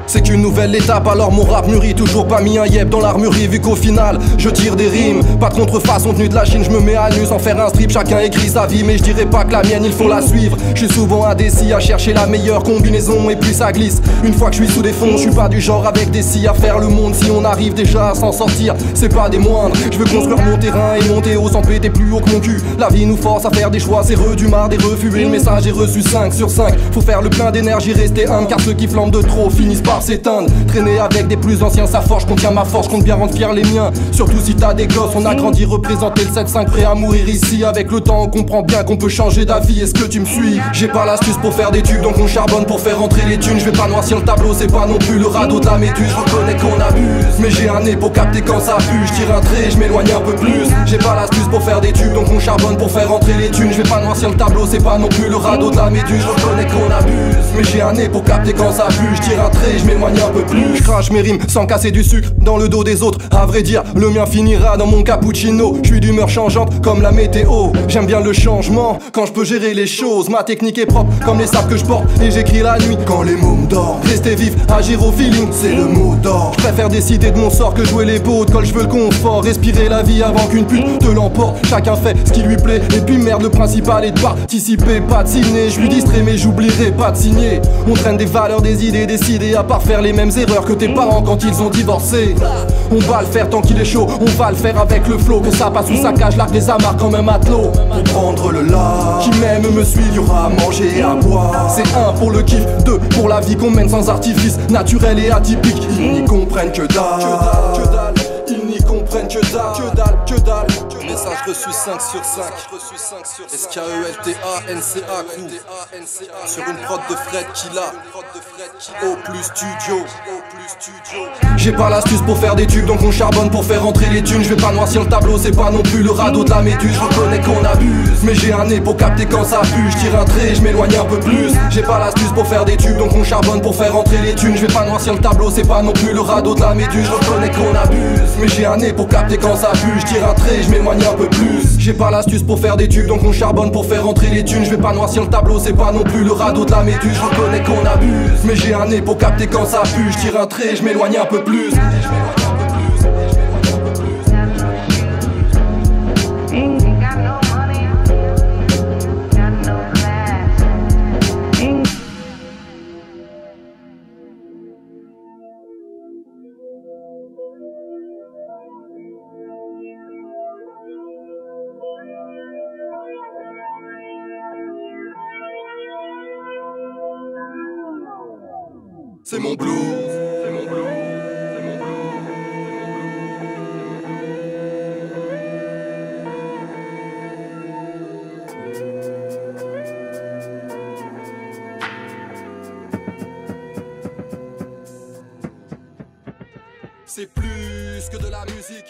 C'est qu'une nouvelle étape, alors mon rap mûrit. Toujours pas mis un yep dans l'armurerie, vu qu'au final je tire des rimes. Pas de contrefaçon tenue de la Chine, je me mets à nu sans faire un strip. Chacun écrit sa vie, mais je dirais pas que la mienne, il faut la suivre. Je suis souvent indécis à chercher la meilleure combinaison, et puis ça glisse. Une fois que je suis sous des fonds, je suis pas du genre avec des scies à faire le monde. Si on arrive déjà à s'en sortir, c'est pas des moindres. Je veux construire mon terrain et monter haut sans péter plus haut que mon cul. La vie nous force à faire des choix, c'est du marre des refus. Et le message est reçu 5 sur 5. Faut faire le plein d'énergie, rester humble, car ceux qui flambent de trop finissent par s'éteindre. Traîner avec des plus anciens, ça forge, contient ma force, compte bien rendre fiers les miens. Surtout si t'as des gosses, on a grandi, représenter le 7-5, prêt à mourir ici. Avec le temps on comprend bien qu'on peut changer d'avis, est-ce que tu me suis? J'ai pas l'astuce pour faire des tubes, donc on charbonne pour faire rentrer les thunes. Je vais pas noircir le tableau, c'est pas non plus le radeau de la méduse. Je reconnais qu'on abuse, mais j'ai un nez pour capter quand ça pue. Je tire un trait, je m'éloigne un peu plus. J'ai pas l'astuce pour faire des tubes, donc on charbonne pour faire rentrer les thunes. Je vais pas noircir le tableau, c'est pas non plus le radeau de la méduse. Je reconnais qu'on abuse, mais j'ai un nez pour capter quand ça pue. Je tire un trait, je m'éloigne un peu plus. Je crache mes rimes sans casser du sucre dans le dos des autres. À vrai dire, le mien finira dans mon cappuccino. Je suis d'humeur changeante comme la météo. J'aime bien le changement quand je peux gérer les choses. Ma technique est propre comme les sapes que je porte, et j'écris la nuit quand les mômes dorment. Rester vif, agir au feeling, c'est le mot d'or. Je préfère décider de mon sort que jouer les beaux quand je veux le confort. Respirer la vie avant qu'une pute te l'emporte. Chacun fait ce qui lui plaît, et puis merde, le principal est de participer, pas de signer. Je suis distrait mais j'oublierai pas de signer. On traîne des valeurs, des idées, décidées à part faire les mêmes erreurs que tes parents quand ils ont divorcé. On va le faire tant qu'il est chaud, on va le faire avec le flow. Que ça passe ou ça cache, l'arc des amarres comme un matelot. Pour prendre le large, qui m'aime me suit, y aura à manger et à boire. C'est 1 pour le kiff, 2 pour la vie qu'on mène sans artifice, naturel et atypique. Ils n'y comprennent que dalle, ils n'y comprennent que dalle. Message reçu 5 sur 5. SKELTA NCA crew. Sur une prod de Fred Killa. Au plus studio. J'ai pas l'astuce pour faire des tubes, donc on charbonne pour faire rentrer les thunes. Je vais pas noircir le tableau, c'est pas non plus le radeau de la méduse. Je reconnais qu'on abuse, mais j'ai un nez pour capter quand ça pue. Je tire un trait, je m'éloigne un peu plus. J'ai pas l'astuce pour faire des tubes, donc on charbonne pour faire rentrer les thunes. Je vais pas noircir le tableau, c'est pas non plus le radeau de la méduse. Je reconnais qu'on abuse, mais j'ai un nez pour capter quand ça pue. Je tire un trait, je m'éloigne un peu plus. J'ai pas l'astuce pour faire des tubes, donc on charbonne pour faire rentrer les thunes. Je vais pas noircir le tableau, c'est pas non plus le radeau de la méduse. Je reconnais qu'on abuse, mais j'ai un nez pour capter quand ça pue. Je tire un trait, je m'éloigne un peu plus. C'est mon blues. C'est plus que de la musique.